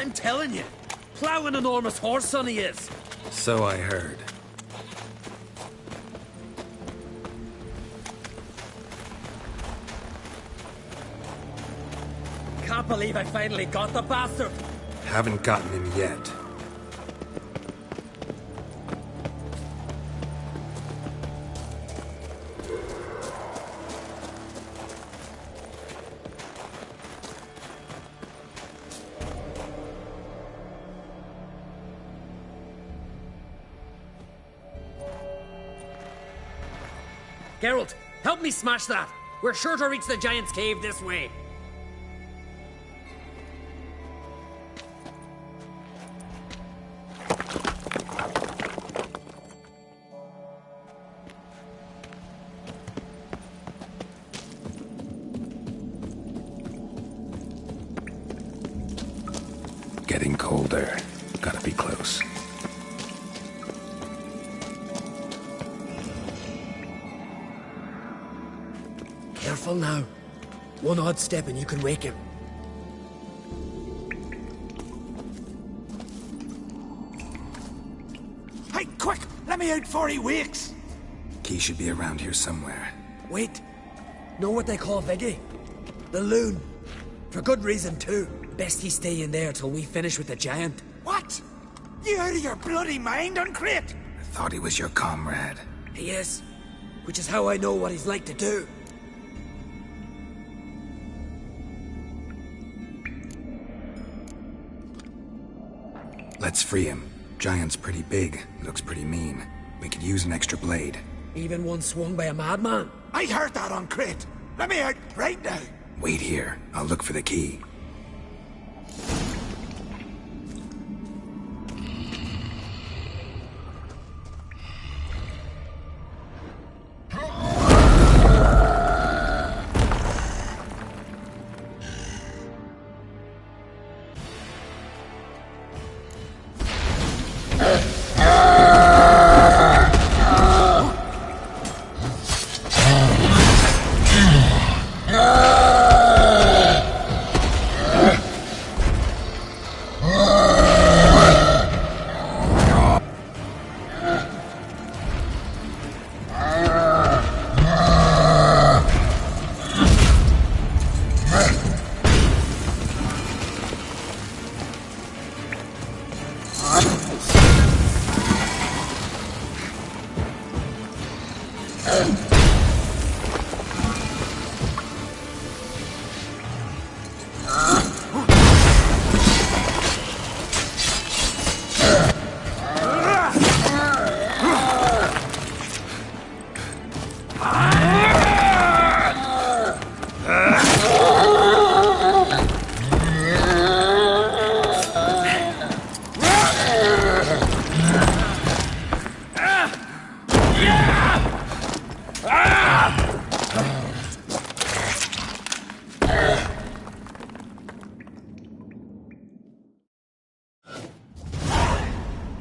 I'm telling you, plough an enormous horse son he is. So I heard. Can't believe I finally got the bastard. Haven't gotten him yet. Geralt, help me smash that. We're sure to reach the Giant's Cave this way. Getting colder. Gotta be close. Careful now. One odd step and you can wake him. Hey, quick! Let me out before he wakes! Key should be around here somewhere. Wait. Know what they call Viggy? The loon. For good reason, too. Best he stay in there till we finish with the Giant. What? You out of your bloody mind, Uncrate? I thought he was your comrade. He is. Which is how I know what he's like to do. Let's free him. Giant's pretty big, looks pretty mean. We could use an extra blade. Even one swung by a madman. I heard that, Uncrate. Let me out right now. Wait here. I'll look for the key.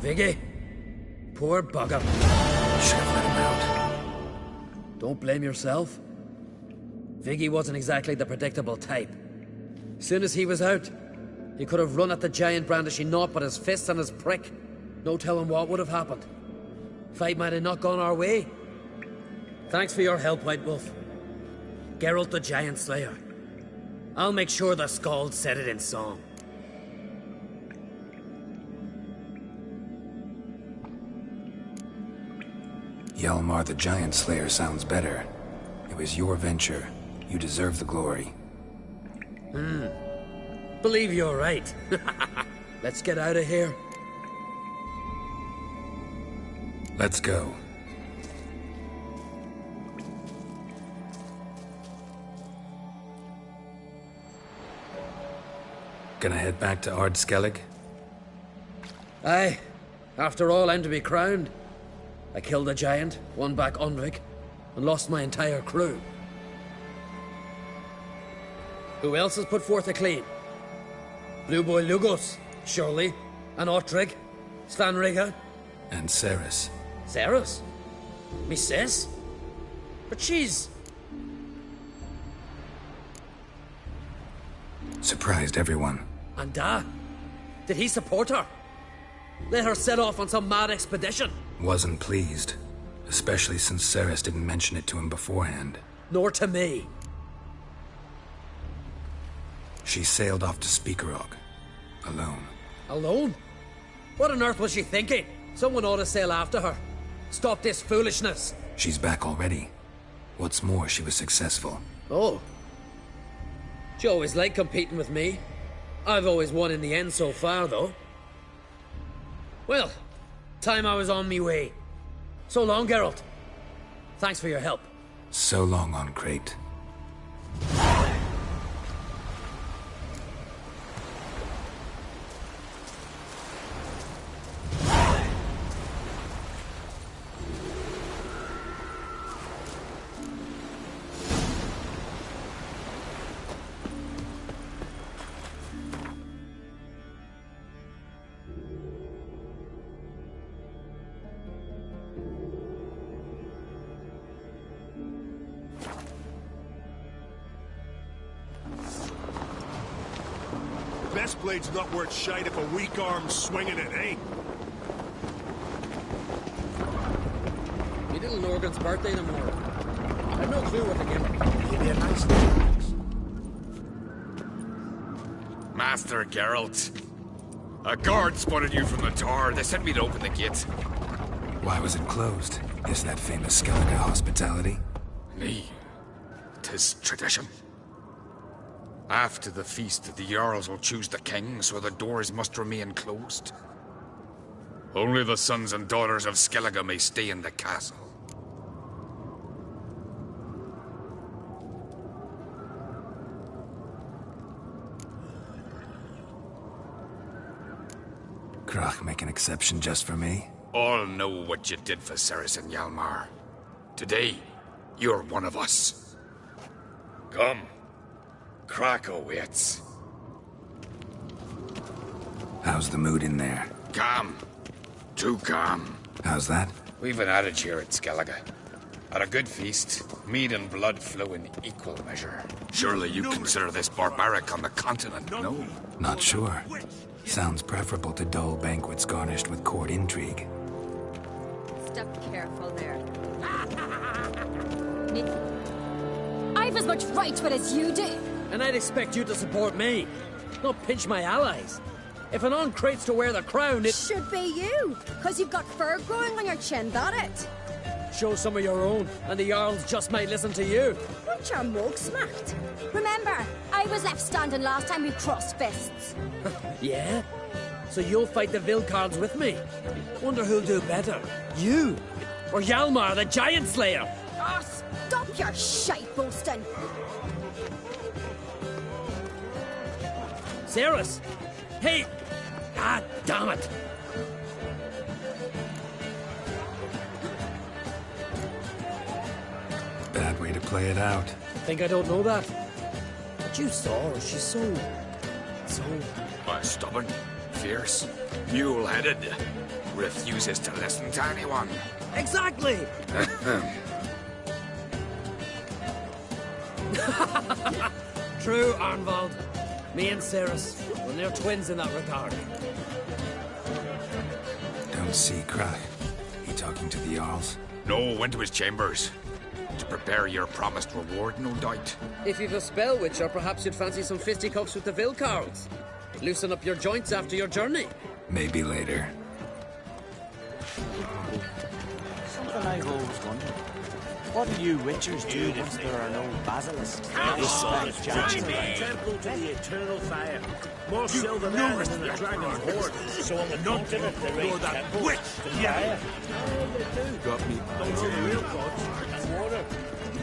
Viggy. Poor bugger. Should have let him out. Don't blame yourself. Viggy wasn't exactly the predictable type. Soon as he was out, he could have run at the Giant brandishing naught but his fists and his prick. No telling what would have happened. Fight might have not gone our way. Thanks for your help, White Wolf. Geralt the Giant Slayer. I'll make sure the Scald said it in song. Hjalmar the Giant Slayer sounds better. It was your venture. You deserve the glory. Believe you're right. Let's get out of here. Let's go. Gonna head back to Ard Skellig? Aye. After all, I'm to be crowned. I killed a giant, won back Unvik, and lost my entire crew. Who else has put forth a claim? Blue Boy Lugos, surely, and Ottrig, Svanrigga. And Ceres. Ceres? Me sis? But she's... Surprised everyone. And Did he support her? Let her set off on some mad expedition? Wasn't pleased. Especially since Ceres didn't mention it to him beforehand. Nor to me. She sailed off to Speakerog. Alone. Alone? What on earth was she thinking? Someone ought to sail after her. Stop this foolishness. She's back already. What's more, she was successful. Oh. She always liked competing with me. I've always won in the end so far, though. Well, time I was on me way. So long, Geralt. Thanks for your help. So long on Crate. Best blade's not worth shite if a weak arm's swinging it, eh? Your little Norgan's birthday tomorrow. I've no clue what to give him. Give you a nice thanks. Master Geralt. A guard spotted you from the tower. They sent me to open the gate. Why was it closed? Is that famous Skellige hospitality? Me. 'Tis tradition. After the feast, the Jarls will choose the king, so the doors must remain closed. Only the sons and daughters of Skellige may stay in the castle. Krach make an exception just for me? All know what you did for Ceres and Hjalmar. Today, you're one of us. Come. Krach awaits. How's the mood in there? Calm. Too calm. How's that? We've an adage here at Skellige. At a good feast, mead and blood flow in equal measure. Surely you consider this barbaric on the continent, no? Not sure. Sounds preferable to dull banquets garnished with court intrigue. Step careful there. I've as much right to it as you do. And I'd expect you to support me, not pinch my allies. If an on-crate's to wear the crown, it... Should be you, because you've got fur growing on your chin, that it? Show some of your own, and the Jarls just might listen to you. Want your mug smacked? Remember, I was left standing last time we crossed fists. Yeah? So you'll fight the Vilcards with me? Wonder who'll do better, you or Hjalmar, the Giant Slayer? Oh, stop your shite boasting. Ceres! Hey! Ah, damn it! Bad way to play it out. Think I don't know that? But you saw her, she's so... Stubborn, fierce, mule-headed. Refuses to listen to anyone. Exactly! True, Arnvald. Me and Ceres, well, they're twins in that regard. Don't see Krach. He talking to the Jarls? No, went to his chambers. To prepare your promised reward, no doubt. If you've a spell witcher, perhaps you'd fancy some fisticuffs with the Vilcards. Loosen up your joints after your journey. Maybe later. Something I've always wondered. What do you witchers do once there are no basilisks? Respect Jackson. Temple to the eternal fire. More silver there than the dragon's hoard. So on the continent, there ain't temples witch! to fire. Oh, they do. Got me. Those are the real gods. And water.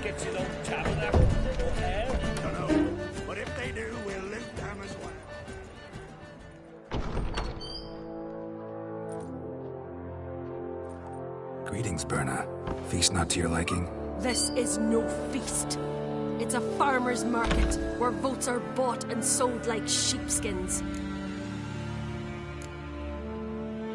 Gets his own tabernacle. Or air. Dunno. But if they do, we'll live them as well. Greetings, Berna. Feast not to your liking? This is no feast. It's a farmer's market where votes are bought and sold like sheepskins.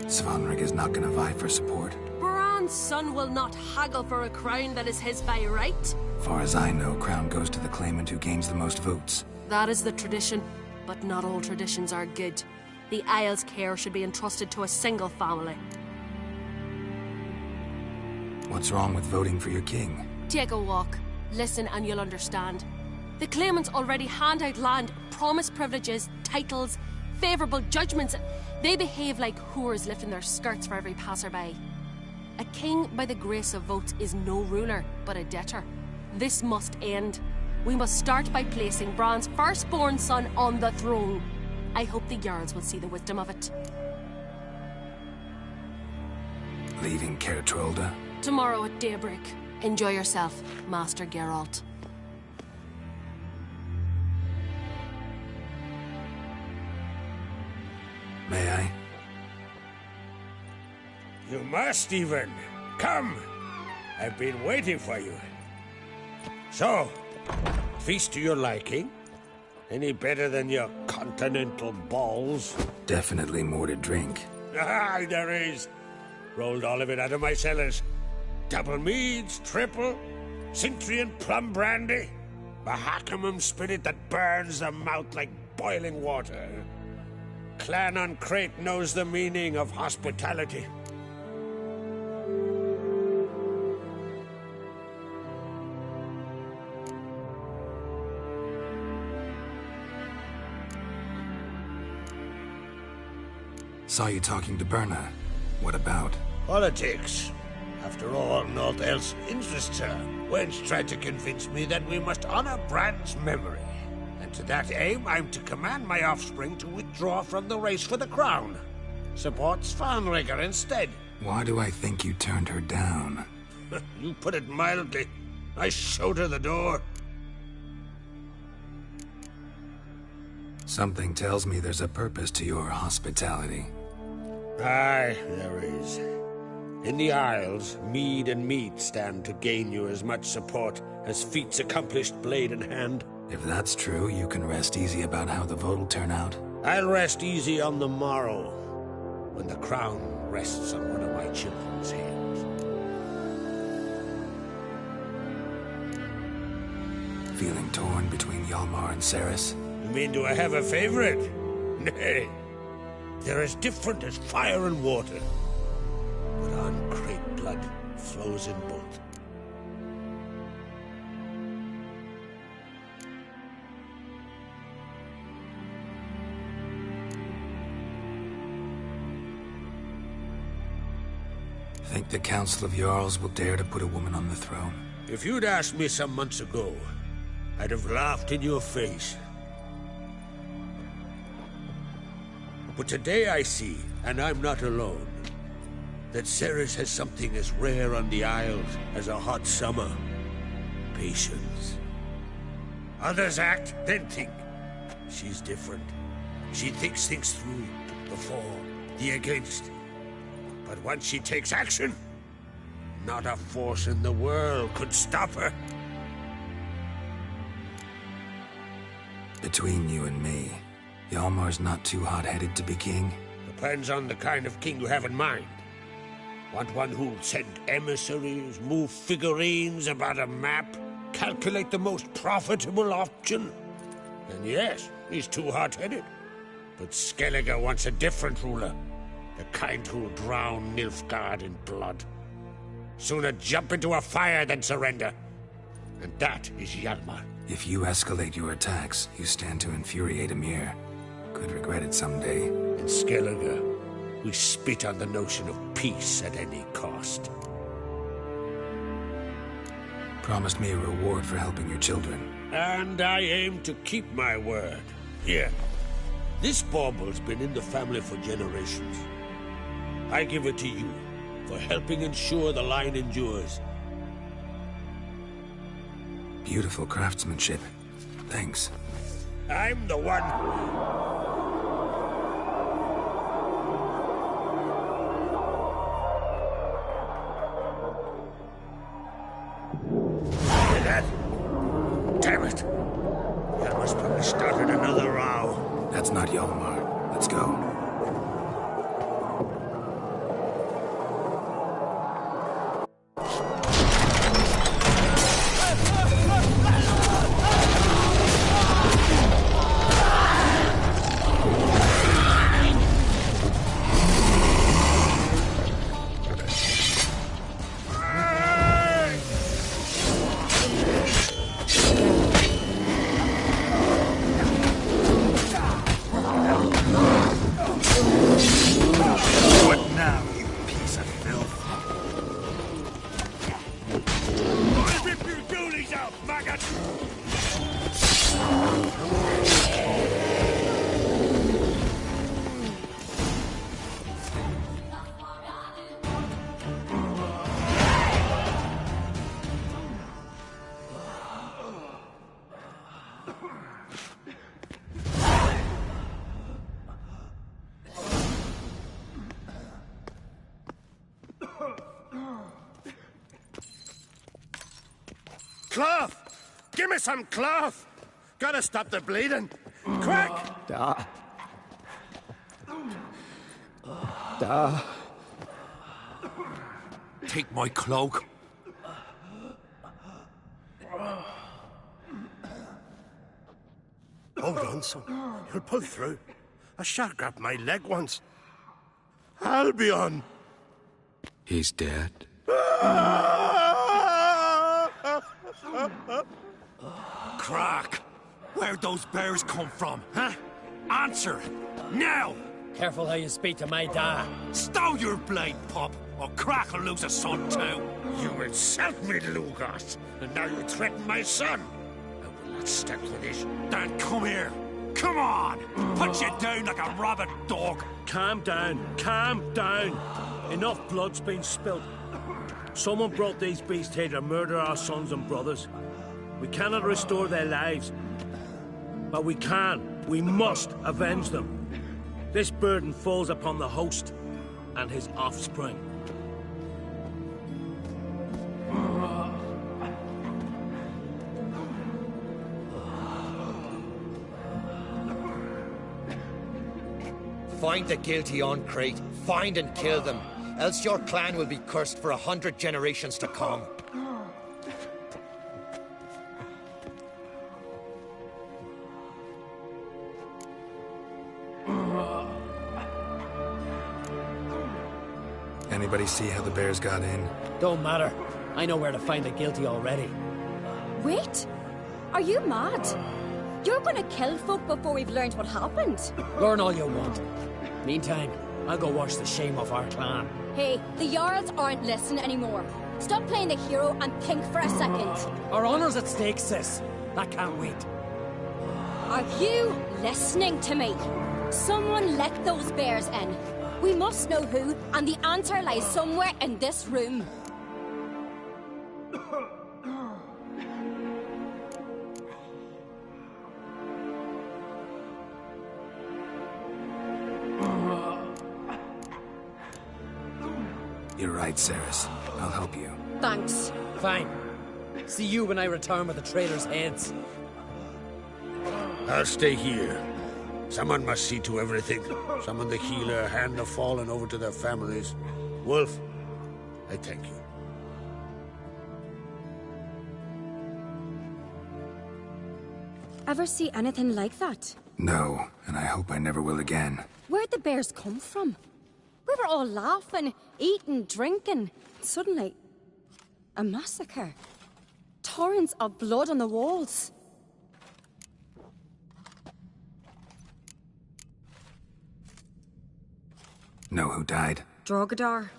Svanrig is not gonna vie for support. Bran's son will not haggle for a crown that is his by right. Far as I know, crown goes to the claimant who gains the most votes. That is the tradition, but not all traditions are good. The Isle's care should be entrusted to a single family. What's wrong with voting for your king? Take a walk. Listen and you'll understand. The claimants already hand out land, promise privileges, titles, favourable judgments. They behave like whores lifting their skirts for every passerby. A king by the grace of votes is no ruler, but a debtor. This must end. We must start by placing Bran's firstborn son on the throne. I hope the Jarls will see the wisdom of it. Leaving Caer Trolda? Tomorrow at daybreak. Enjoy yourself, Master Geralt. May I? You must even. Come. I've been waiting for you. So, feast to your liking? Any better than your continental balls? Definitely more to drink. Ah, there is. Rolled all of it out of my cellars. Double meads, triple, Cintrian plum brandy, Mahakimum spirit that burns the mouth like boiling water. Clan on Crate knows the meaning of hospitality. Saw you talking to Berna. What about? Politics. After all, naught else interests her. Wench tried to convince me that we must honor Bran's memory. And to that aim, I'm to command my offspring to withdraw from the race for the crown. Support Svanrigger instead. Why do I think you turned her down? You put it mildly. I showed her the door. Something tells me there's a purpose to your hospitality. Aye, there is. In the Isles, mead and meat stand to gain you as much support as feats accomplished blade in hand. If that's true, you can rest easy about how the vote'll turn out. I'll rest easy on the morrow, when the crown rests on one of my children's heads. Feeling torn between Hjalmar and Cerys? You mean, do I have a favorite? Nay. They're as different as fire and water. But uncreate blood flows in both. Think the Council of Jarls will dare to put a woman on the throne? If you'd asked me some months ago, I'd have laughed in your face. But today I see, and I'm not alone, that Cerys has something as rare on the Isles as a hot summer. Patience. Others act, then think. She's different. She thinks things through, the for, the against. But once she takes action, not a force in the world could stop her. Between you and me, Hjalmar's not too hot-headed to be king? Depends on the kind of king you have in mind. Want one who'll send emissaries, move figurines about a map, calculate the most profitable option? Then yes, he's too hot-headed. But Skellige wants a different ruler. The kind who'll drown Nilfgaard in blood. Sooner jump into a fire than surrender. And that is Hjalmar. If you escalate your attacks, you stand to infuriate Emir. Could regret it someday. In Skellige, we spit on the notion of peace at any cost. Promised me a reward for helping your children. And I aim to keep my word. Here, this bauble's been in the family for generations. I give it to you for helping ensure the line endures. Beautiful craftsmanship. Thanks. I'm the one. Hear that? Damn it. Hjalmar's probably started another row. That's not Hjalmar. Let's go. yourself, maggot! Cloth! Give me some cloth! Gotta stop the bleeding! Quick! Take my cloak. Hold on, son. You'll pull through. A shark grabbed my leg once. Albion! He's dead. Crack! Where'd those bears come from, huh? Answer! Now! Careful how you speak to my dad. Stow your blade, pup, or Crack will lose a son too. You insult me, Lugos, and now you threaten my son. I will not stand for this. Then come here. Come on! Put you down like a rabid dog. Calm down. Calm down. Enough blood's been spilt. Someone brought these beasts here to murder our sons and brothers. We cannot restore their lives. But we can. We must avenge them. This burden falls upon the host and his offspring. Find the guilty on Crete. Find and kill them. Else your clan will be cursed for 100 generations to come. Anybody see how the bears got in? Don't matter. I know where to find the guilty already. Wait! Are you mad? You're gonna kill folk before we've learned what happened. Learn all you want. Meantime, I'll go wash the shame off our clan. Hey, the Jarls aren't listening anymore. Stop playing the hero and think for a second. Our honor's at stake, sis. That can't wait. Are you listening to me? Someone let those bears in. We must know who, and the answer lies somewhere in this room. You're right, Ceres. I'll help you. Thanks. Fine. See you when I return with the traitors' heads. I'll stay here. Someone must see to everything. Summon the healer, hand the fallen over to their families. Wolf, I thank you. Ever see anything like that? No, and I hope I never will again. Where'd the bears come from? We were all laughing, eating, drinking. Suddenly, a massacre. Torrents of blood on the walls. Know who died? Drogadar,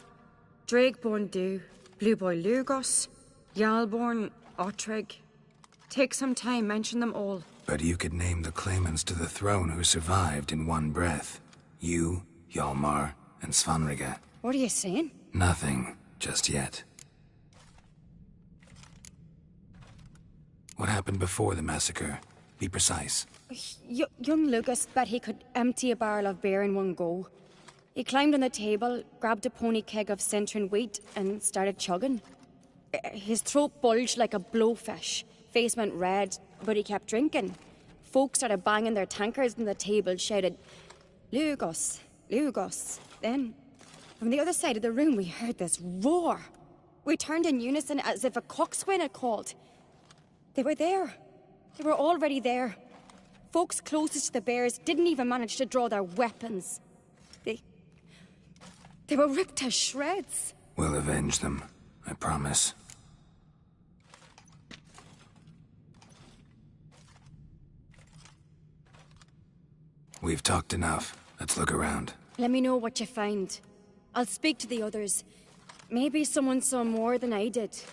Drakeborn Du, Blue Boy Lugos, Yalborn, Ottrig. Take some time, mention them all. But you could name the claimants to the throne who survived in one breath. You, Hjalmar, and Svanrige. What are you saying? Nothing, just yet. What happened before the massacre? Be precise. Young Lucas bet he could empty a barrel of beer in one go. He climbed on the table, grabbed a pony keg of Centron wheat, and started chugging. His throat bulged like a blowfish. Face went red, but he kept drinking. Folk started banging their tankards on the table, shouted, "Lugos, Lugos." Then, from the other side of the room, we heard this roar. We turned in unison as if a coxswain had called. They were there. They were already there. Folks closest to the bears didn't even manage to draw their weapons. They were ripped to shreds. We'll avenge them, I promise. We've talked enough. Let's look around. Let me know what you find. I'll speak to the others. Maybe someone saw more than I did.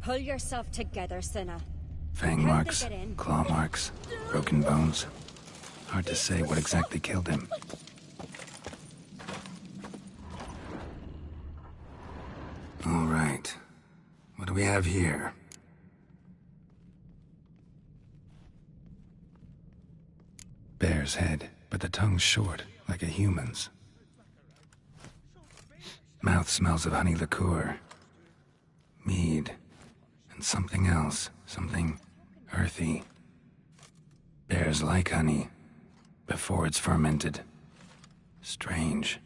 Pull yourself together, Cinna. Fang How'd they marks, get in? claw marks, broken bones. Hard to say what exactly killed him. All right. What do we have here? Bear's head, but the tongue's short, like a human's. Mouth smells of honey liqueur. Mead. And something else. Something earthy. Bears like honey. Before it's fermented. Strange.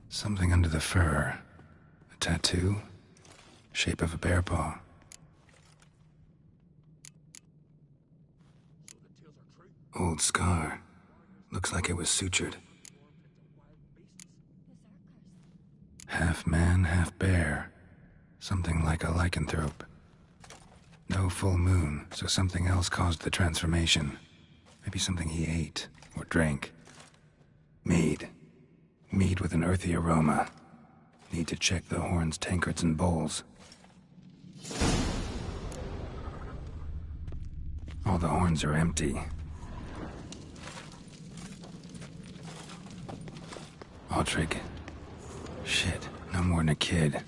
Something under the fur. A tattoo? Shape of a bear paw. Old scar. Looks like it was sutured. Half man, half bear. Something like a lycanthrope. No full moon, so something else caused the transformation. Maybe something he ate or drank. Mead. Mead with an earthy aroma. Need to check the horns, tankards, and bowls. All the horns are empty. Autrig. Shit, no more than a kid.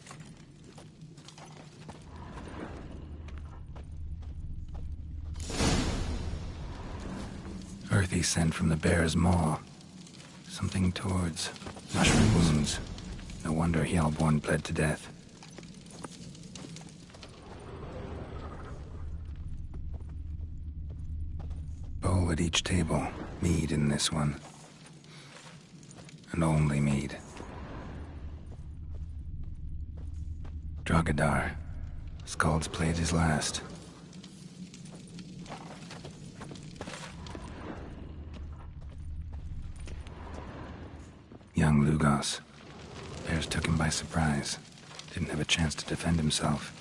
Earthy scent from the bear's maw. Something towards mushroom wounds. No wonder Hjalborn bled to death. Bowl at each table. Mead in this one. And only mead. Drogadar. Skald's played his last. Young Lugos. Bears took him by surprise. Didn't have a chance to defend himself.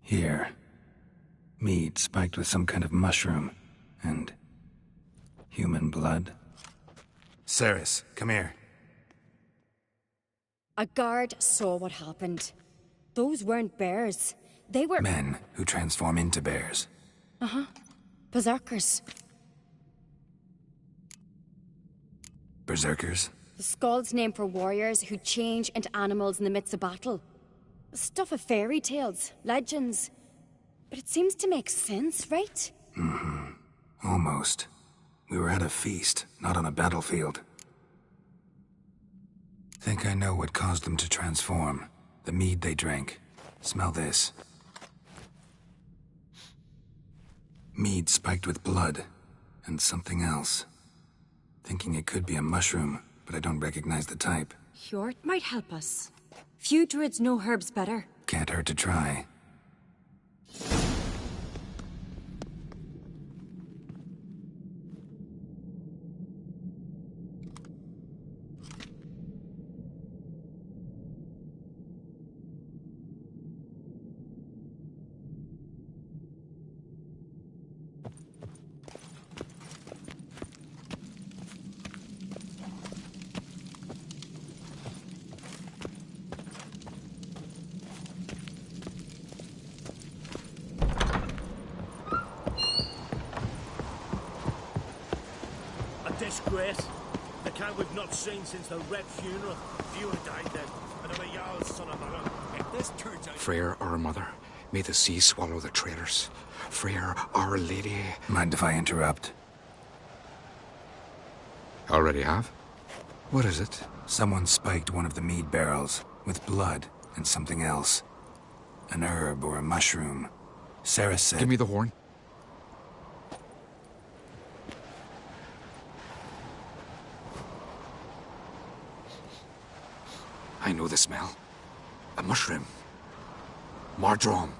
Here. Mead spiked with some kind of mushroom. And human blood. Ceres, come here. A guard saw what happened. Those weren't bears. They were... Men who transform into bears. Uh-huh. Berserkers. Berserkers? The Skald's name for warriors who change into animals in the midst of battle. Stuff of fairy tales, legends. But it seems to make sense, right? Mm-hmm. Almost. We were at a feast, not on a battlefield. Think I know what caused them to transform. The mead they drank. Smell this. Mead spiked with blood. And something else. Thinking it could be a mushroom, but I don't recognize the type. Hjort might help us. Few druids know herbs better. Can't hurt to try. Disgrace. The cat we've not seen since the Red Funeral. You and died then, and I'm a Jarl's son of Malon. If this turns out... Freyr, our mother, may the sea swallow the traitors. Freyr, our lady... Mind if I interrupt? Already have? What is it? Someone spiked one of the mead barrels with blood and something else. An herb or a mushroom. Sarah said... Give me the horn. I know the smell. A mushroom. Mardrome.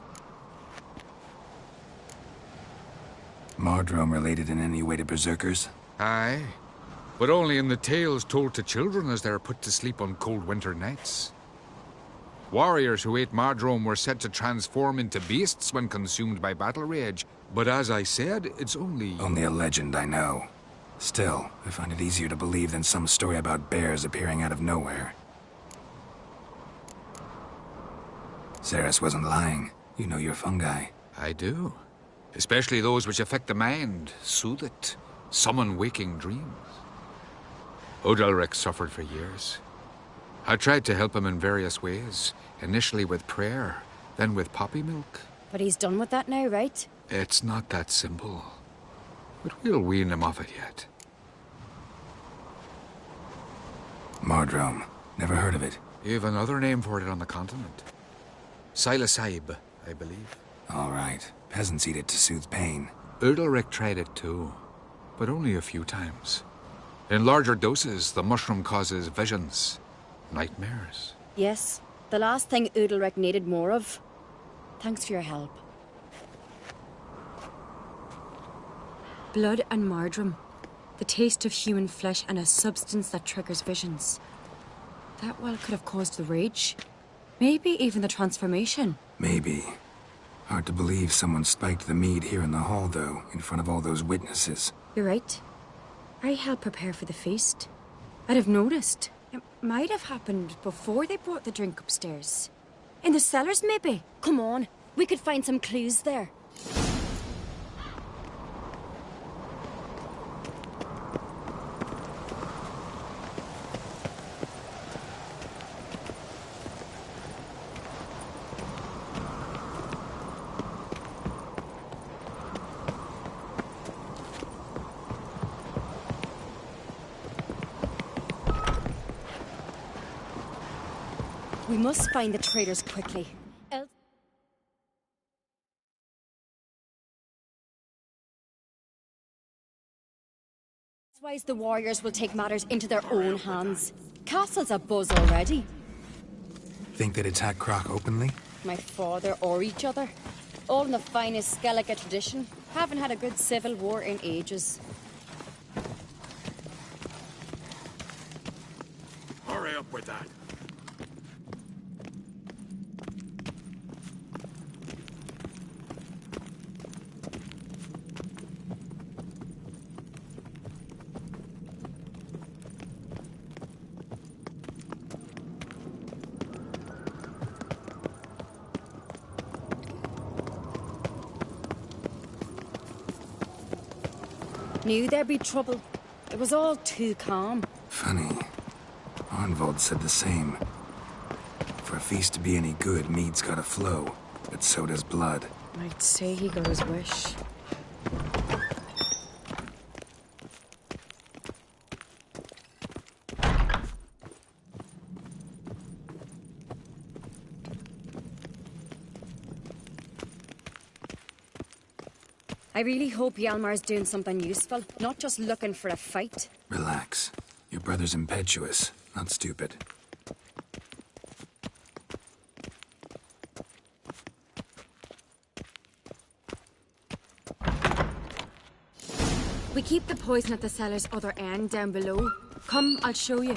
Mardrome related in any way to berserkers? Aye, but only in the tales told to children as they're put to sleep on cold winter nights. Warriors who ate Mardrome were said to transform into beasts when consumed by battle rage, but as I said, it's only... Only a legend, I know. Still, I find it easier to believe than some story about bears appearing out of nowhere. Ceres wasn't lying. You know your fungi. I do. Especially those which affect the mind, soothe it, summon waking dreams. Odalric suffered for years. I tried to help him in various ways, initially with prayer, then with poppy milk. But he's done with that now, right? It's not that simple. But we'll wean him off it yet. Mardrome. Never heard of it. You've another name for it on the continent. Psilocybe, I believe. All right. Peasants eat it to soothe pain. Odalric tried it too, but only a few times. In larger doses, the mushroom causes visions, nightmares. Yes, the last thing Udalric needed more of. Thanks for your help. Blood and Mardrome. The taste of human flesh and a substance that triggers visions. That well could have caused the rage. Maybe even the transformation. Maybe. Hard to believe someone spiked the mead here in the hall, though, in front of all those witnesses. You're right. I helped prepare for the feast. I'd have noticed. It might have happened before they brought the drink upstairs. In the cellars, maybe. Come on, we could find some clues there. We must find the traitors quickly. Otherwise, the warriors will take matters into their own hands. Castle's abuzz already. Think they'd attack Croc openly? My father or each other. All in the finest Skellige tradition. Haven't had a good civil war in ages. Hurry up with that. Knew there'd be trouble. It was all too calm. Funny. Arnvold said the same. For a feast to be any good, mead's gotta flow, but so does blood. I'd say he got his wish. I really hope Hjalmar's doing something useful, not just looking for a fight. Relax. Your brother's impetuous, not stupid. We keep the poison at the cellar's other end down below. Come, I'll show you.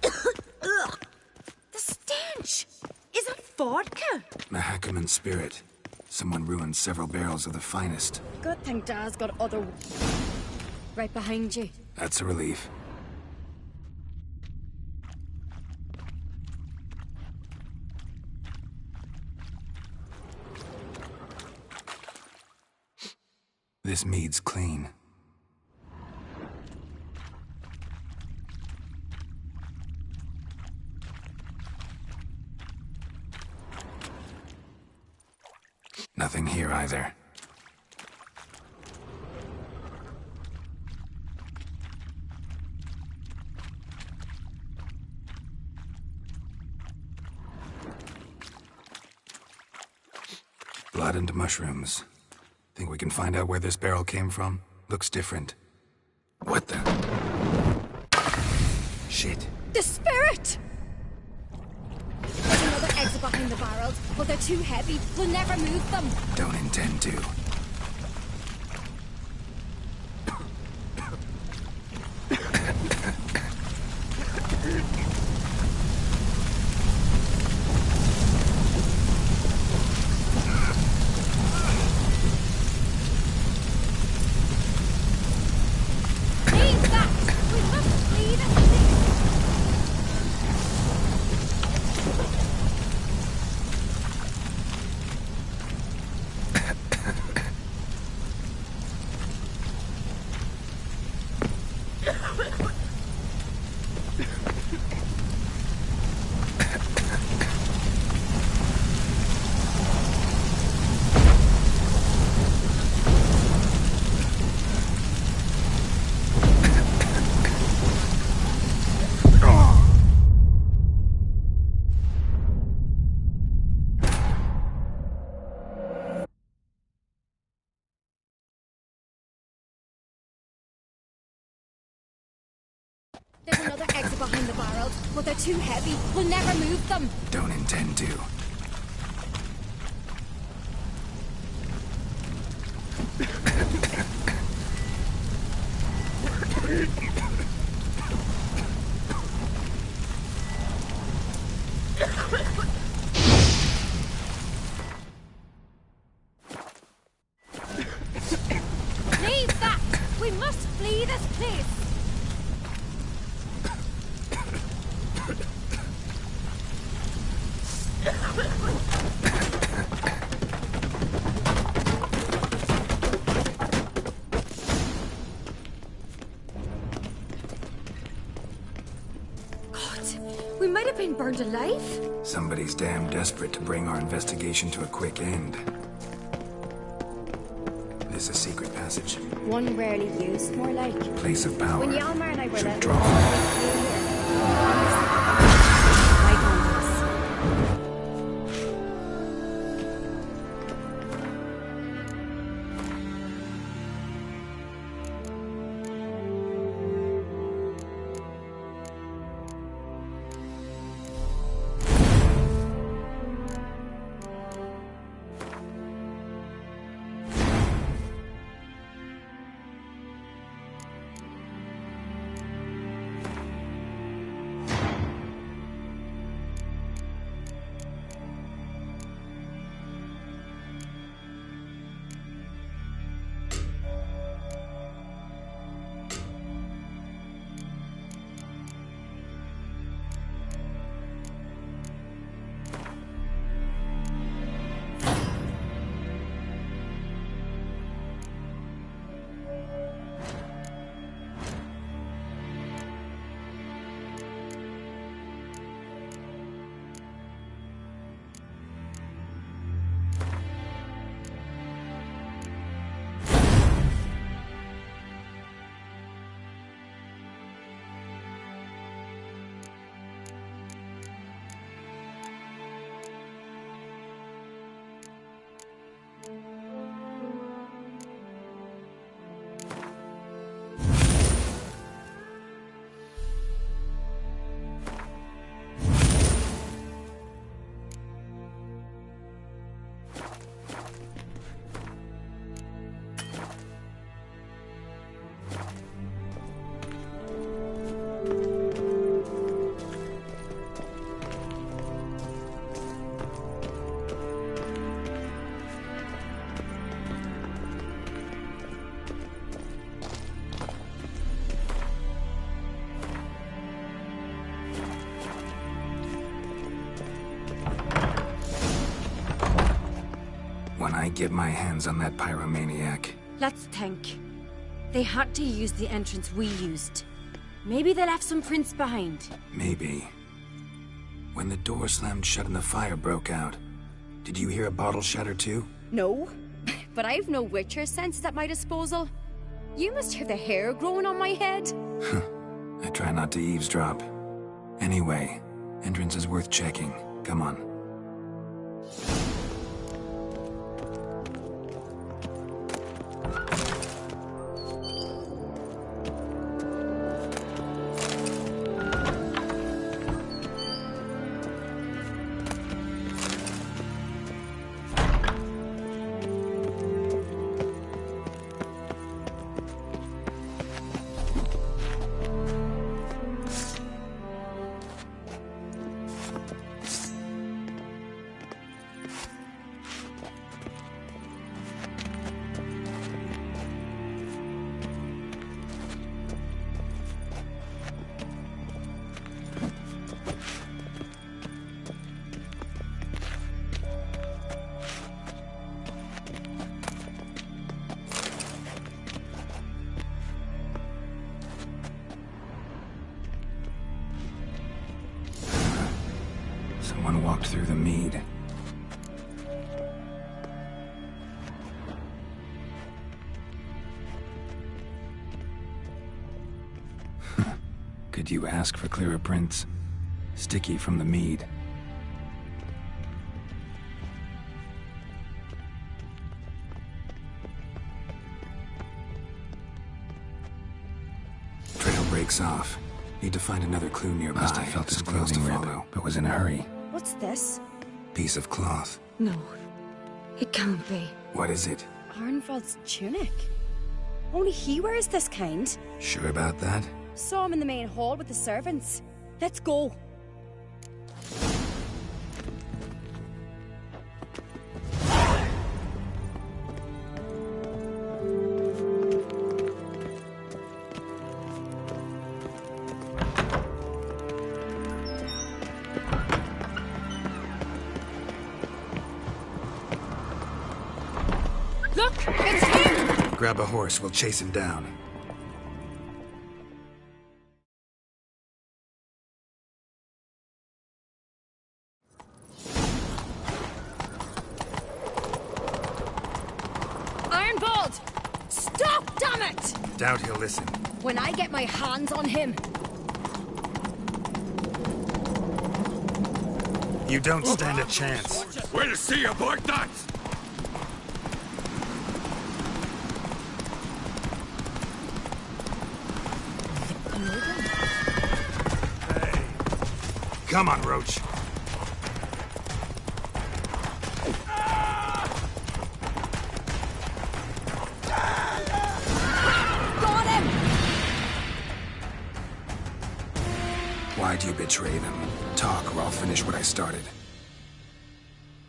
The stench! Is that vodka? Mahakaman spirit. Someone ruined several barrels of the finest. Good thing Dad's got other... Right behind you. That's a relief. This mead's clean. Nothing here either. Blood and mushrooms. Think we can find out where this barrel came from? Looks different. What the? Shit. The spirit! There's another exit behind the barrels, but they're too heavy. We'll never move them. Don't intend to. There's another exit behind the barrels, but they're too heavy. We'll never move them. Don't intend to. Leave that! We must flee this place! We might have been burned alive. Somebody's damn desperate to bring our investigation to a quick end. This a secret passage. One rarely used, more like. Place of power. When Yalmar and I were Should little, draw. When I get my hands on that pyromaniac. Let's think. They had to use the entrance we used. Maybe they left some prints behind. Maybe. When the door slammed shut and the fire broke out, did you hear a bottle shatter too? No, but I've no Witcher sense at my disposal. You must hear the hair growing on my head. I try not to eavesdrop. Anyway, entrance is worth checking. Come on. Someone walked through the mead. Could you ask for clearer prints? Sticky from the mead. Trail breaks off. Need to find another clue nearby. Must have felt his clothing rip, but was in a hurry. What's this? Piece of cloth. No, it can't be. What is it? Arnvald's tunic. Only he wears this kind. Sure about that? Saw him in the main hall with the servants. Let's go. Look! It's him! Grab a horse, we'll chase him down. Arnvald! Stop, damn it! Doubt he'll listen. When I get my hands on him. You don't stand a chance. We'll see about that! Come on, Roach. Got him! Why'd you betray them? Talk, or I'll finish what I started.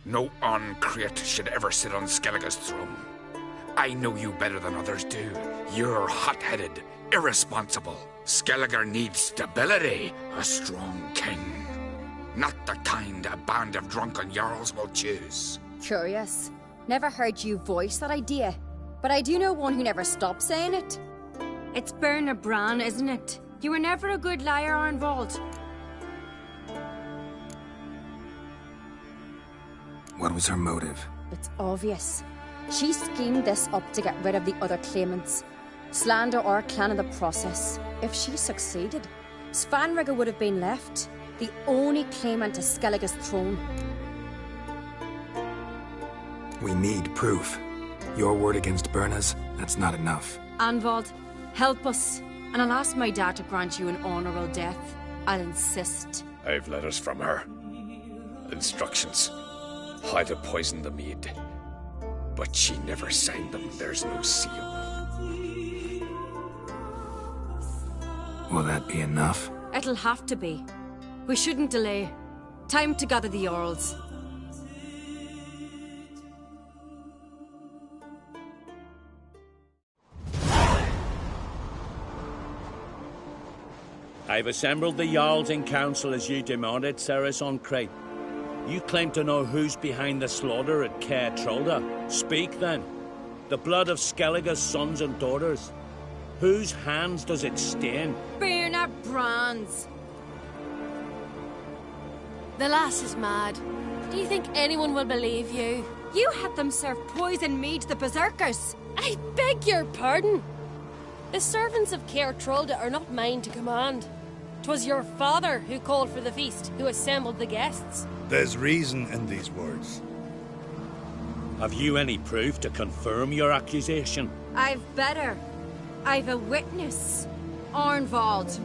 No uncreate should ever sit on Skellige's throne. I know you better than others do. You're hot-headed, irresponsible. Skellige needs stability, a strong king. Not the kind a band of drunken jarls will choose. Curious. Never heard you voice that idea. But I do know one who never stops saying it. It's Bernard Bran, isn't it? You were never a good liar, Arnvald. What was her motive? It's obvious. She schemed this up to get rid of the other claimants. Slander our clan in the process. If she succeeded, Svanrige would have been left, the only claimant to Skellige's throne. We need proof. Your word against Berna's, that's not enough. Arnvald, help us. And I'll ask my dad to grant you an honourable death. I'll insist. I've letters from her. Instructions. How to poison the mead. But she never signed them. There's no seal. Will that be enough? It'll have to be. We shouldn't delay. Time to gather the Jarls. I've assembled the Jarls in council as you demanded, Ceres on Crate. You claim to know who's behind the slaughter at Caer Trolda. Speak then. The blood of Skellige's sons and daughters. Whose hands does it stain? Bernard Bran's. The lass is mad. Do you think anyone will believe you? You had them serve poison mead to the berserkers. I beg your pardon. The servants of Caer Trolda are not mine to command. 'Twas your father who called for the feast, who assembled the guests. There's reason in these words. Have you any proof to confirm your accusation? I've better. I've a witness. Arnvald.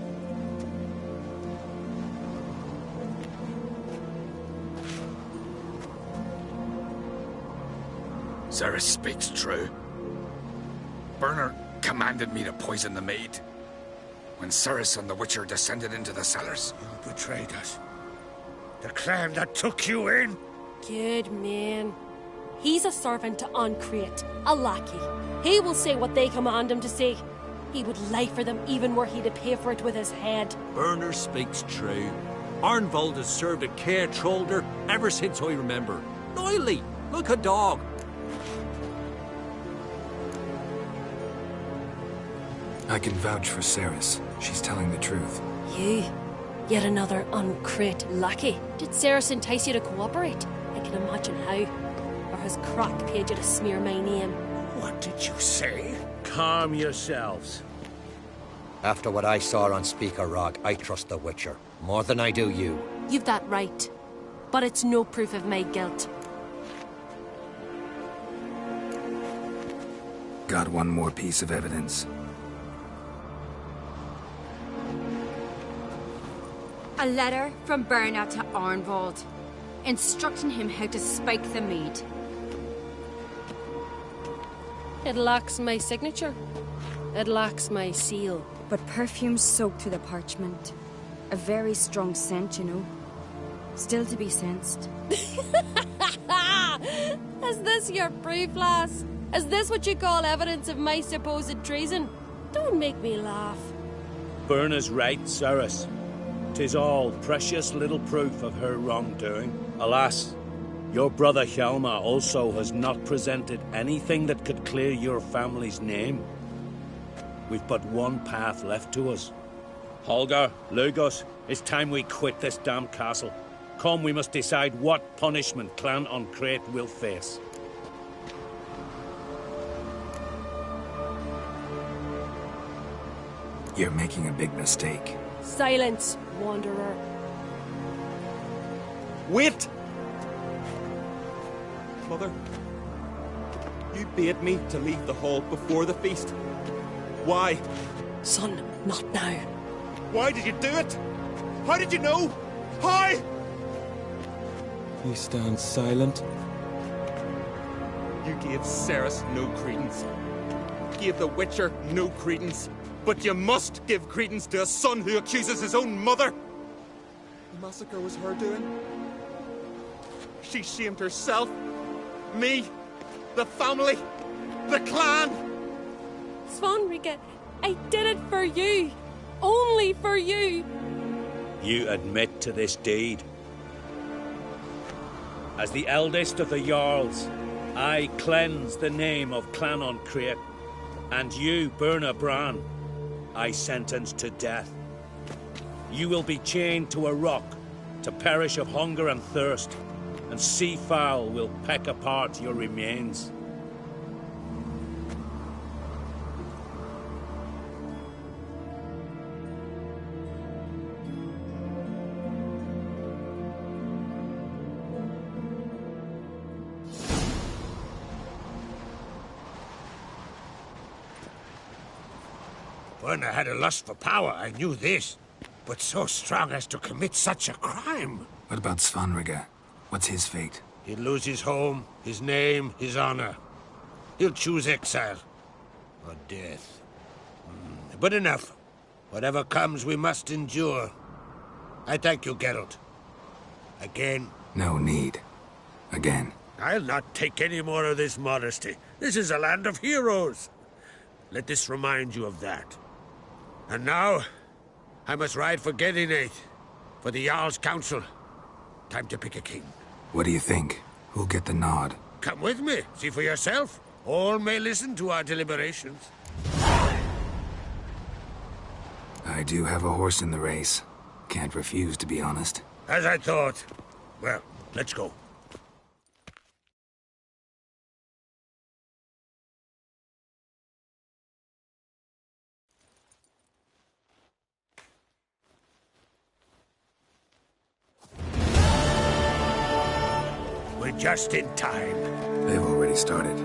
Ceres speaks true. Bernard commanded me to poison the maid. When Ceres and the Witcher descended into the cellars. You betrayed us. The clan that took you in. Good man. He's a servant to Ancreate, a lackey. He will say what they command him to say. He would lie for them even were he to pay for it with his head. Bernard speaks true. Arnvald has served at Caer Trolda ever since I remember. Loyally, like a dog. I can vouch for Ceres. She's telling the truth. Yet another uncrate lackey. Did Ceres entice you to cooperate? I can imagine how. Or has Crack paid you to smear my name? What did you say? Calm yourselves. After what I saw on Speaker Rock, I trust the Witcher. More than I do you. You've that right. But it's no proof of my guilt. Got one more piece of evidence. A letter from Berna to Arnvald, instructing him how to spike the mead. It lacks my signature. It lacks my seal. But perfume soaked through the parchment. A very strong scent, you know. Still to be sensed. Is this your proof, lass? Is this what you call evidence of my supposed treason? Don't make me laugh. Berna's right, Ceres. 'Tis all precious little proof of her wrongdoing. Alas, your brother Hjalmar also has not presented anything that could clear your family's name. We've but one path left to us. Holger, Lugos, it's time we quit this damn castle. Come, we must decide what punishment Clan Uncrate will face. You're making a big mistake. Silence, wanderer. Wait! Mother, you bade me to leave the hall before the feast. Why? Son, not now. Why did you do it? How did you know? How? You stand silent. You gave Ceres no credence. Gave the Witcher no credence. But you must give credence to a son who accuses his own mother. The massacre was her doing. She shamed herself, me, the family, the clan. Svanrika, I did it for you. Only for you. You admit to this deed. As the eldest of the Jarls, I cleanse the name of Clan Uncrate, and you, Berna Bran, I sentence to death. You will be chained to a rock to perish of hunger and thirst, and sea fowl will peck apart your remains. Berna had a lust for power, I knew this. But so strong as to commit such a crime. What about Svanrika? What's his fate? He'll lose his home, his name, his honor. He'll choose exile. Or death. But enough. Whatever comes, we must endure. I thank you, Geralt. Again. No need. Again. I'll not take any more of this modesty. This is a land of heroes. Let this remind you of that. And now, I must ride for Gedinate, for the Jarl's Council. Time to pick a king. What do you think? Who'll get the nod? Come with me, see for yourself. All may listen to our deliberations. I do have a horse in the race. Can't refuse, to be honest. As I thought. Well, let's go. We're just in time. They've already started.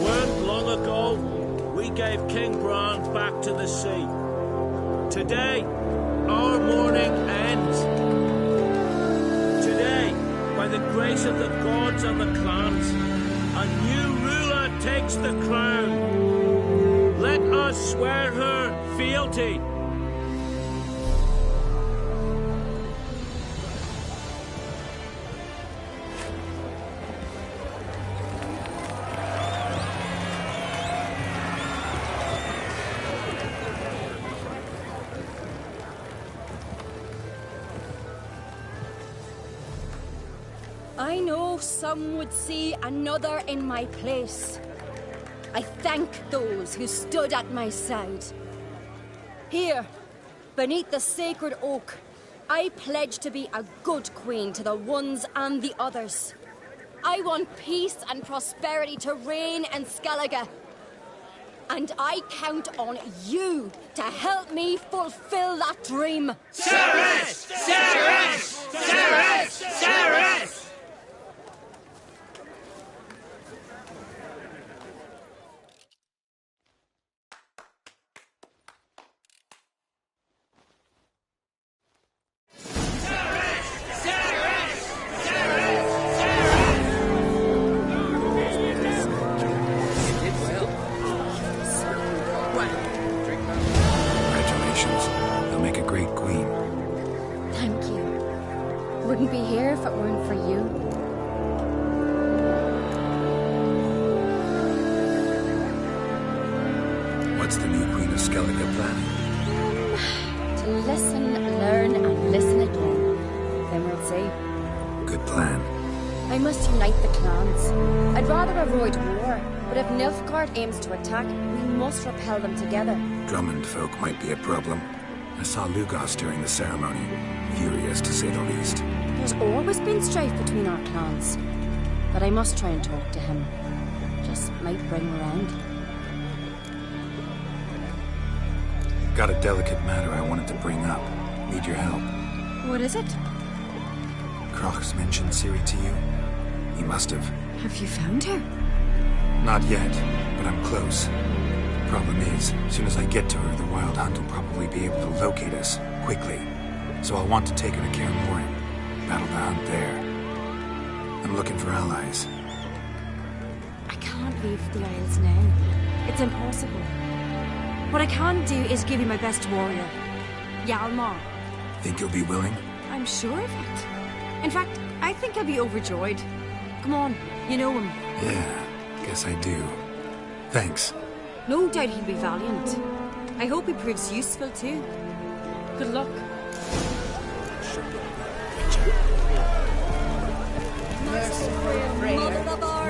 When, long ago, we gave King Bran back to the sea. Today, our mourning ends. Today, by the grace of the gods and the clans, a new ruler takes the crown. Let us swear her fealty. I know some would see another in my place. I thank those who stood at my side. Here, beneath the sacred oak, I pledge to be a good queen to the ones and the others. I want peace and prosperity to reign in Skellige. And I count on you to help me fulfill that dream. Ceres! Ceres! Ceres! Ceres! Congratulations. You'll make a great queen. Thank you. Wouldn't be here if it weren't for you. What's the new Queen of Skellige planning? To listen, learn, and listen again. Then we'll see. Good plan. I must unite the clans. I'd rather avoid war, but if Nilfgaard aims to attack, we must repel them together. Drummond folk might be a problem. I saw Lugos during the ceremony. Furious, to say the least. There's always been strife between our clans. But I must try and talk to him. Just might bring him around. Got a delicate matter I wanted to bring up. Need your help. What is it? Crocs mentioned Ciri to you? He must have. Have you found her? Not yet, but I'm close. Problem is, as soon as I get to her, the Wild Hunt will probably be able to locate us, quickly. So I'll want to take her to Kaer Morhen. Battle the hunt there. I'm looking for allies. I can't leave the Isles now. It's impossible. What I can do is give you my best warrior, Hjalmar. Think you'll be willing? I'm sure of it. In fact, I think I'll be overjoyed. Come on, you know him. Yeah, guess I do. Thanks. No doubt he'll be valiant. I hope he proves useful too. Good luck.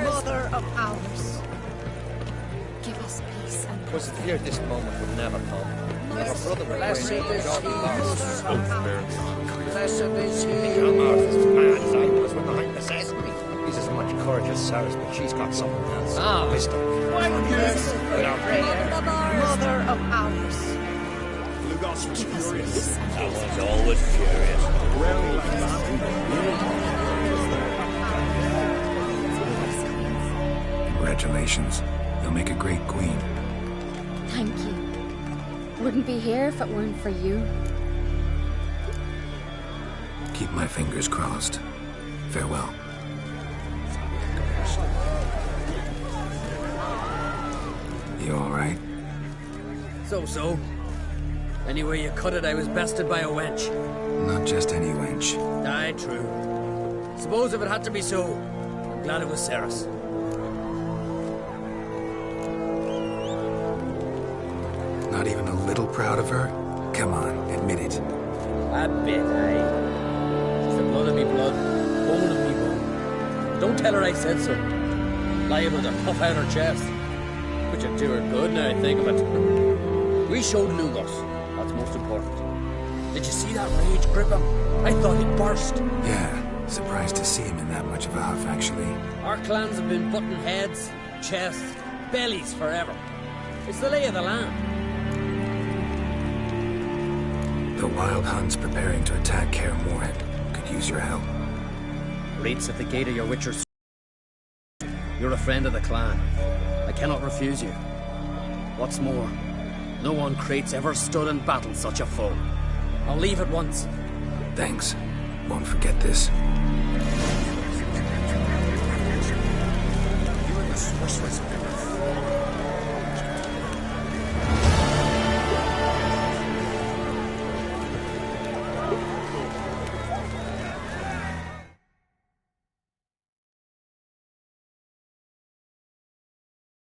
Mother of ours. Give us peace and Was it feared this moment would never come? That her brother would Blessed reign is God he be lost. Blessed is he. Hjalmar is as mad as I was when the hunt possessed me. He's as much courage as Ceres, but she's got something else. Wisdom. Mother of ours. Lugos was furious. I was always furious. Congratulations. You'll make a great queen. Thank you. Wouldn't be here if it weren't for you. Keep my fingers crossed. Farewell. You alright? So. Anyway you cut it, I was bested by a wench. Not just any wench. Aye, true. Suppose if it had to be so, I'm glad it was Ceres. Not even a little proud of her? Come on, admit it. A bit, aye. She's the blood of me blood, bone of me bone. Don't tell her I said so. Liable to puff out her chest. Which would do her good now I think of it. We showed Lugos. That's most important. Did you see that rage grip him? I thought he'd burst. Yeah, surprised to see him in that much of a huff, actually. Our clans have been butting heads, chests, bellies forever. It's the lay of the land. The Wild Hunt's preparing to attack Kaer Morhen. Could use your help. Rates at the gate of your Witcher's. You're a friend of the clan. I cannot refuse you. What's more, no one Crate's ever stood and battled such a foe. I'll leave at once. Thanks. Won't forget this.